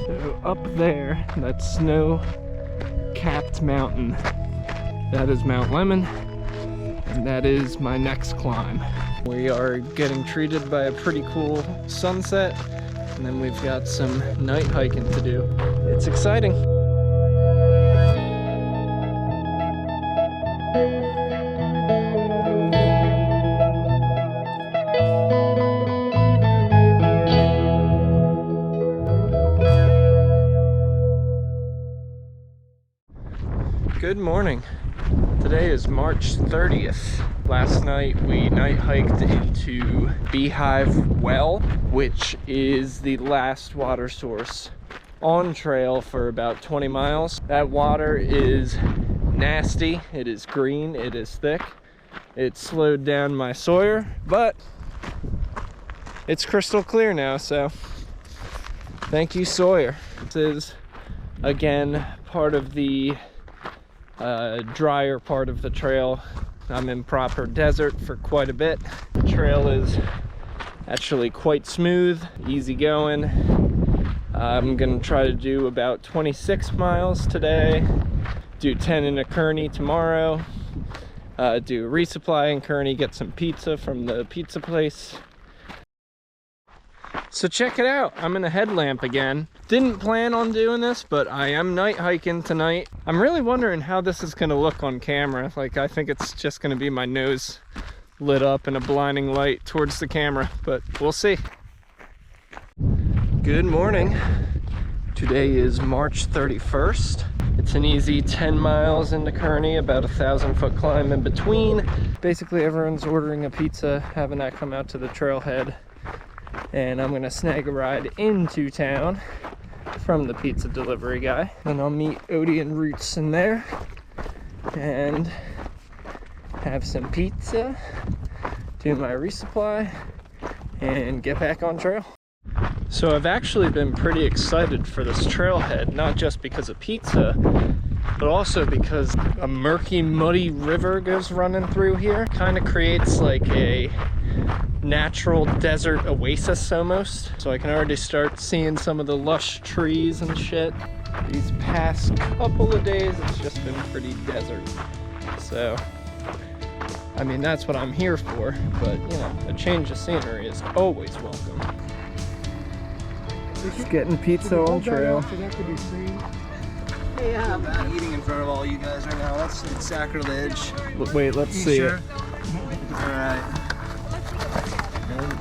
So up there, that snow-capped mountain, that is Mount Lemon, and that is my next climb. We are getting treated by a pretty cool sunset, and then we've got some night hiking to do. It's exciting. Good morning. Today is March 30th. Last night we night hiked into Beehive Well, which is the last water source on trail for about 20 miles. That water is nasty, it is green, it is thick. It slowed down my Sawyer, but it's crystal clear now, so thank you, Sawyer. This is again part of the drier part of the trail. I'm in proper desert for quite a bit. The trail is actually quite smooth, easy going. I'm gonna try to do about 26 miles today, do 10 in a Kearney tomorrow, do a resupply in Kearney, get some pizza from the pizza place. So check it out, I'm in a headlamp again. Didn't plan on doing this, but I am night hiking tonight. I'm really wondering how this is gonna look on camera. Like, I think it's just gonna be my nose lit up in a blinding light towards the camera, but we'll see. Good morning. Today is March 31st. It's an easy 10 miles into Kearney, about a 1,000-foot climb in between. Basically everyone's ordering a pizza, having that come out to the trailhead. And I'm gonna snag a ride into town from the pizza delivery guy. Then I'll meet Odie and Roots in there and have some pizza, do my resupply, and get back on trail. So I've actually been pretty excited for this trailhead, not just because of pizza, but also because a murky, muddy river goes running through here. Kind of creates like a natural desert oasis almost. So I can already start seeing some of the lush trees and shit. These past couple of days, it's just been pretty desert. So, I mean, that's what I'm here for, but you know, a change of scenery is always welcome. Just getting pizza on trail. Hey, I'm not eating in front of all you guys right now. That's sacrilege. Wait, let's see it. Alright.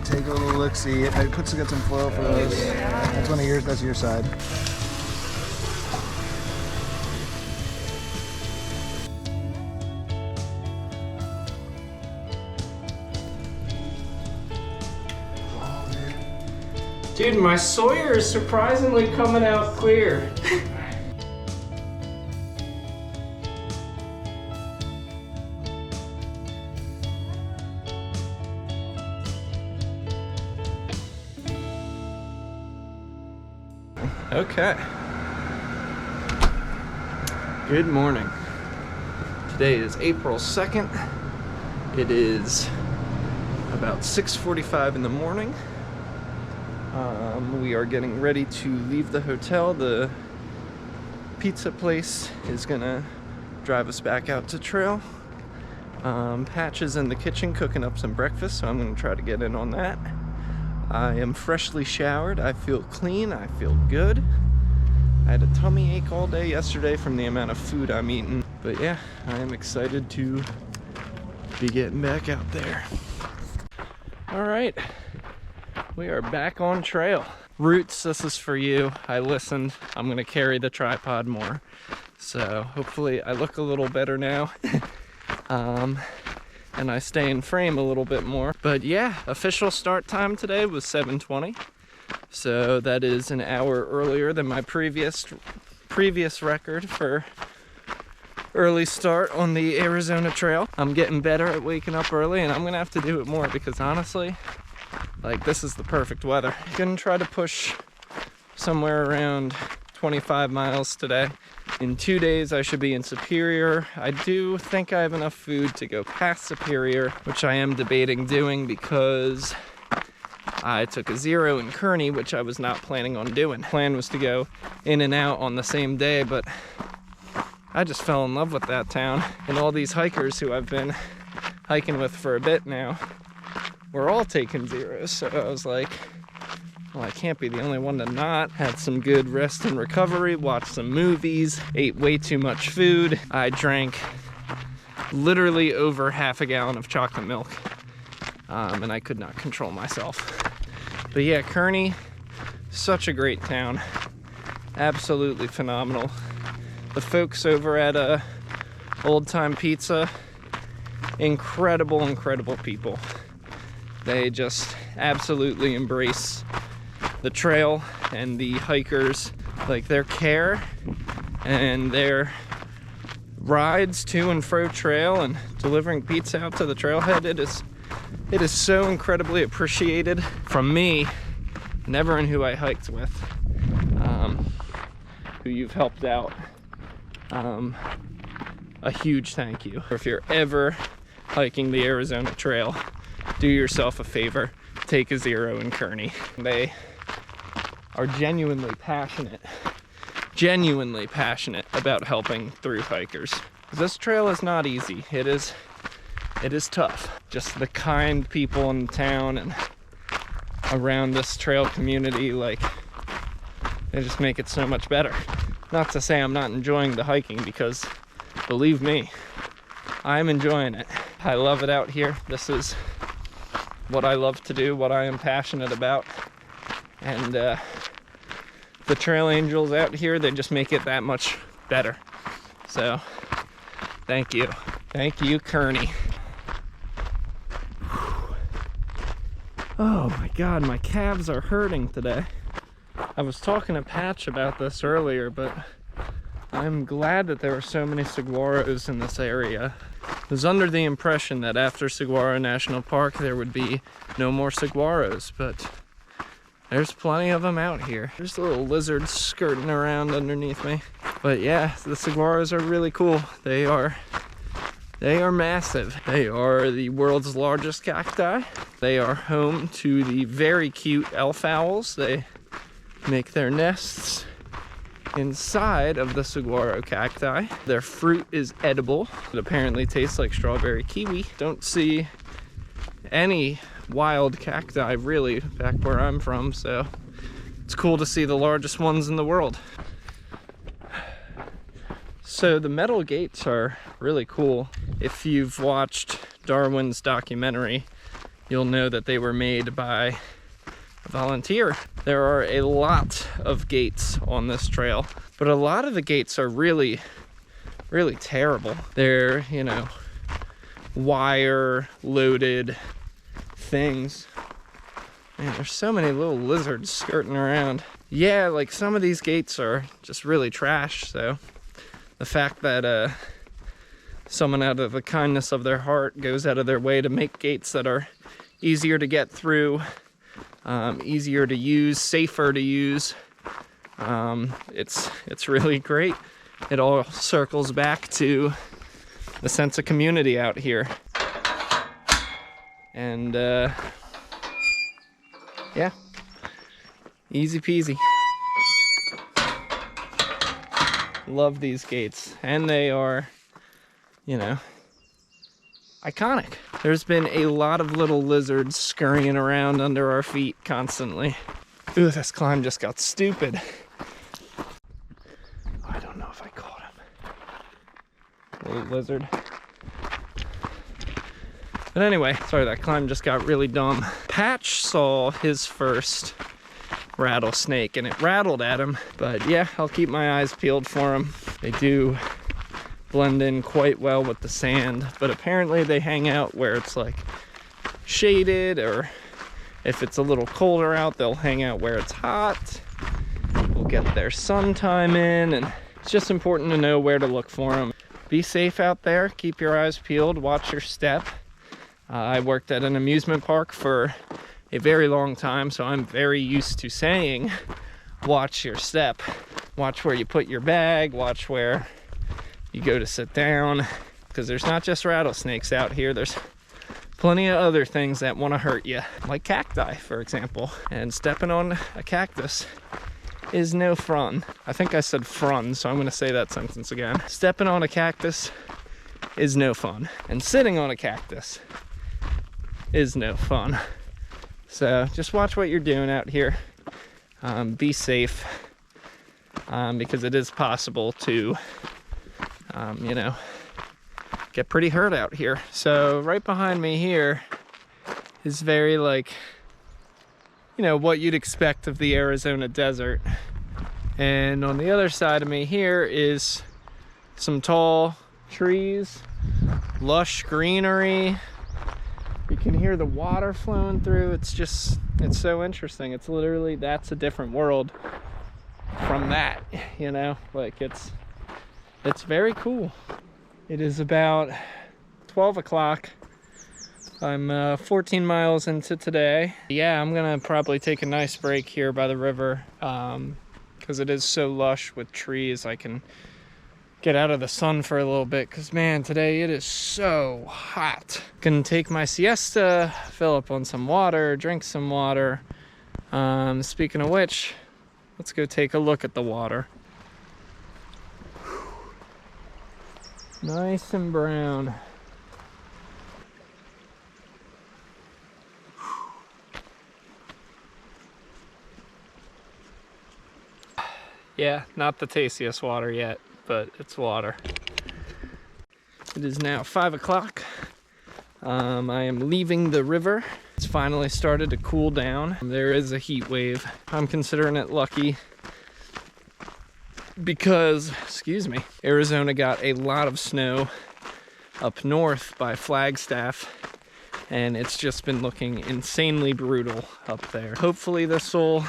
Take a little look-see. I put some foil for those. That's one of yours, that's your side. Dude, my Sawyer is surprisingly coming out clear. Okay. Good morning. Today is April 2nd. It is about 6:45 in the morning. We are getting ready to leave the hotel. The pizza place is gonna drive us back out to trail. Patch is in the kitchen cooking up some breakfast, so I'm gonna try to get in on that. I am freshly showered. I feel clean. I feel good. I had a tummy ache all day yesterday from the amount of food I'm eating. But yeah, I am excited to be getting back out there. All right, we are back on trail. Roots, this is for you. I listened. I'm gonna carry the tripod more. So hopefully I look a little better now. And I stay in frame a little bit more. But yeah, official start time today was 7:20. So that is an hour earlier than my previous record for early start on the Arizona Trail. I'm getting better at waking up early, and I'm gonna have to do it more because honestly, like, this is the perfect weather. I'm gonna try to push somewhere around 25 miles today. In 2 days I should be in Superior. I do think I have enough food to go past Superior, which I am debating doing because I took a 0 in Kearney, which I was not planning on doing. Plan was to go in and out on the same day, but I just fell in love with that town. And all these hikers who I've been hiking with for a bit now, we're all taking 0s. So I was like, well, I can't be the only one to not. Had some good rest and recovery, watched some movies, ate way too much food. I drank literally over half a gallon of chocolate milk, and I could not control myself. But yeah, Kearney, such a great town. Absolutely phenomenal. The folks over at Old Time Pizza, incredible, incredible people. They just absolutely embrace the trail and the hikers. Like, their care and their rides to and fro trail and delivering pizza out to the trailhead, it is so incredibly appreciated from me and everyone who I hiked with, who you've helped out. A huge thank you. If you're ever hiking the Arizona Trail, do yourself a favor, take a 0 in Kearney. They are genuinely passionate about helping through hikers. This trail is not easy. It is tough. Just the kind people in town and around this trail community, like, they just make it so much better. Not to say I'm not enjoying the hiking, because believe me, I'm enjoying it. I love it out here. This is what I love to do, what I am passionate about. And the trail angels out here, they just make it that much better. So thank you. Thank you, Kearney. Oh my God, my calves are hurting today. I was talking to Patch about this earlier, but I'm glad that there are so many saguaros in this area. I was under the impression that after Saguaro National Park there would be no more saguaros, but there's plenty of them out here. There's little lizards skirting around underneath me. But yeah, the saguaros are really cool. They are massive. They are the world's largest cacti. They are home to the very cute elf owls. They make their nests inside of the saguaro cacti. Their fruit is edible. It apparently tastes like strawberry kiwi. Don't see any wild cacti really back where I'm from, so it's cool to see the largest ones in the world. So the metal gates are really cool. If you've watched Darwin's documentary, you'll know that they were made by a volunteer. There are a lot of gates on this trail, but a lot of the gates are really, really terrible. They're, you know, wire loaded things. Man, there's so many little lizards skirting around. Yeah, like, some of these gates are just really trash, so the fact that someone out of the kindness of their heart goes out of their way to make gates that are easier to get through, easier to use, safer to use, it's really great. It all circles back to the sense of community out here. And yeah, easy peasy. Love these gates, and they are, you know, iconic. There's been a lot of little lizards scurrying around under our feet constantly. Ooh, this climb just got stupid. I don't know if I caught him. Little lizard. But anyway, sorry, that climb just got really dumb. Patch saw his first rattlesnake and it rattled at him, but yeah, I'll keep my eyes peeled for him. They do blend in quite well with the sand, but apparently they hang out where it's like shaded, or if it's a little colder out, they'll hang out where it's hot. We'll get their sun time in, and it's just important to know where to look for them. Be safe out there, keep your eyes peeled, watch your step. I worked at an amusement park for a very long time, so I'm very used to saying, watch your step. Watch where you put your bag, watch where you go to sit down, because there's not just rattlesnakes out here, there's plenty of other things that want to hurt you, like cacti, for example. And stepping on a cactus is no fun. I think I said frun, so I'm going to say that sentence again. Stepping on a cactus is no fun. And sitting on a cactus is no fun. So just watch what you're doing out here. Be safe, because it is possible to, you know, get pretty hurt out here. So right behind me here is very, like, you know, what you'd expect of the Arizona desert. And on the other side of me here is some tall trees, lush greenery. You can hear the water flowing through. It's just, it's so interesting. It's literally, that's a different world from that, you know, like it's very cool. It is about 12 o'clock. I'm 14 miles into today. Yeah, I'm gonna probably take a nice break here by the river, because it is so lush with trees. I can get out of the sun for a little bit, because man, today it is so hot. Gonna take my siesta, fill up on some water, drink some water. Speaking of which, let's go take a look at the water. Nice and brown. Yeah, not the tastiest water yet, but it's water. It is now 5 o'clock. I am leaving the river. It's finally started to cool down. There is a heat wave. I'm considering it lucky because, excuse me, Arizona got a lot of snow up north by Flagstaff, and it's just been looking insanely brutal up there. Hopefully this will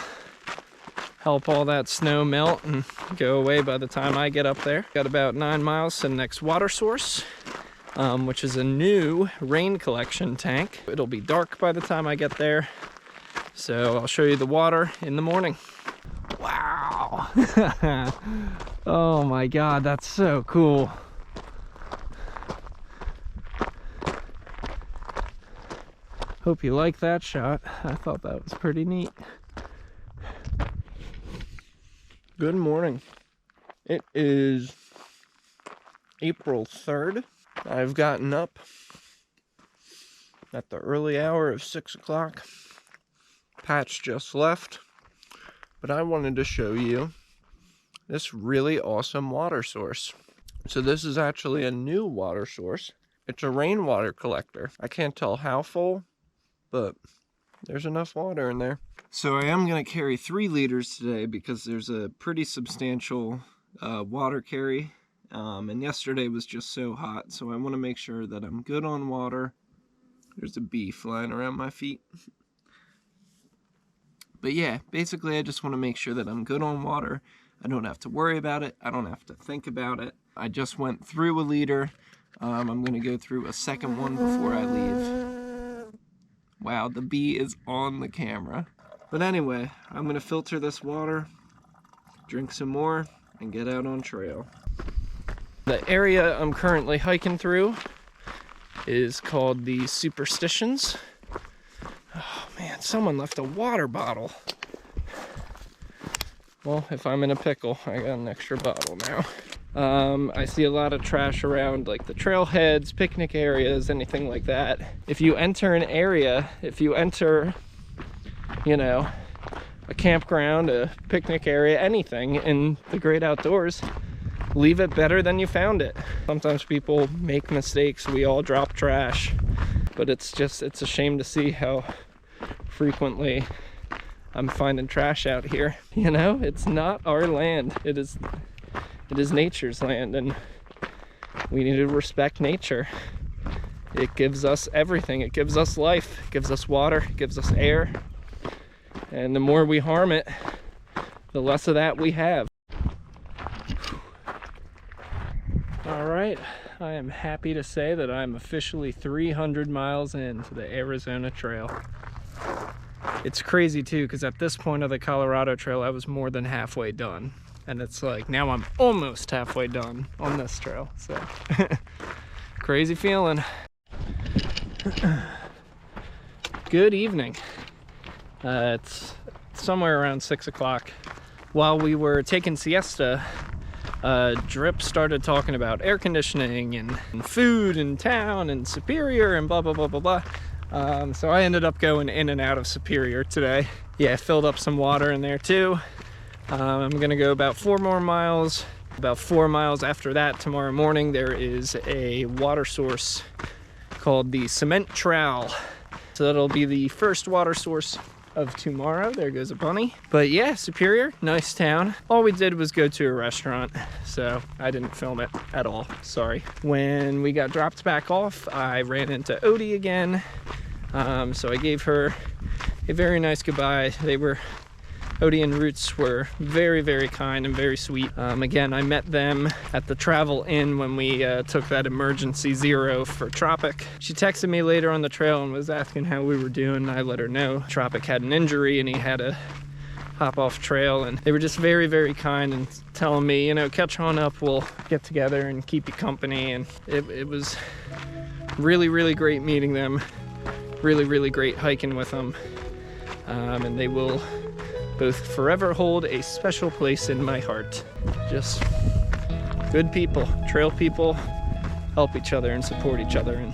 help all that snow melt and go away by the time I get up there. Got about 9 miles to the next water source, which is a new rain collection tank. It'll be dark by the time I get there, so I'll show you the water in the morning. Wow. Oh my God, that's so cool. Hope you like that shot. I thought that was pretty neat. Good morning. It is April 3rd. I've gotten up at the early hour of 6 o'clock. Patch just left, but I wanted to show you this really awesome water source. So this is actually a new water source. It's a rainwater collector. I can't tell how full, but there's enough water in there. So I am going to carry 3 liters today because there's a pretty substantial water carry. And yesterday was just so hot, so I want to make sure that I'm good on water. There's a bee flying around my feet. But yeah, basically I just want to make sure that I'm good on water. I don't have to worry about it. I don't have to think about it. I just went through a liter. I'm going to go through a second one before I leave. Wow, the bee is on the camera. But anyway, I'm going to filter this water, drink some more, and get out on trail. The area I'm currently hiking through is called the Superstitions. Oh man, someone left a water bottle. Well, if I'm in a pickle, I got an extra bottle now. I see a lot of trash around, like the trailheads, picnic areas, anything like that. If you enter an area, if you enter, you know, a campground, a picnic area, anything in the great outdoors, leave it better than you found it. Sometimes people make mistakes. We all drop trash, but it's a shame to see how frequently I'm finding trash out here. You know, it's not our land. It is nature's land, and we need to respect nature. It gives us everything. It gives us life. It gives us water. It gives us air. And the more we harm it, the less of that we have. All right, I am happy to say that I'm officially 300 miles into the Arizona Trail. It's crazy too, because at this point of the Colorado Trail, I was more than halfway done. And it's like, now I'm almost halfway done on this trail, so crazy feeling. Good evening. It's somewhere around 6 o'clock. While we were taking siesta, Drip started talking about air conditioning and food in town and Superior and blah, blah, blah, blah, blah. So I ended up going in and out of Superior today. Yeah, I filled up some water in there too. I'm gonna go about 4 more miles. About 4 miles after that, tomorrow morning, there is a water source called the Cement Trail. So that'll be the first water source of tomorrow. There goes a bunny. But yeah, Superior, nice town. All we did was go to a restaurant, so I didn't film it at all, sorry. When we got dropped back off, I ran into Odie again. So I gave her a very nice goodbye. Odie and Roots were very, very kind and very sweet. Again, I met them at the Travel Inn when we took that emergency 0 for Tropic. She texted me later on the trail and was asking how we were doing. I let her know Tropic had an injury and he had to hop off trail, and they were just very, very kind and telling me, you know, catch on up, we'll get together and keep you company. And it was really, really great meeting them. Really, really great hiking with them. And they will both forever hold a special place in my heart. Just good people, trail people, help each other and support each other, and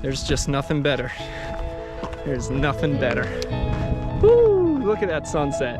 there's just nothing better. There's nothing better. Woo! Look at that sunset.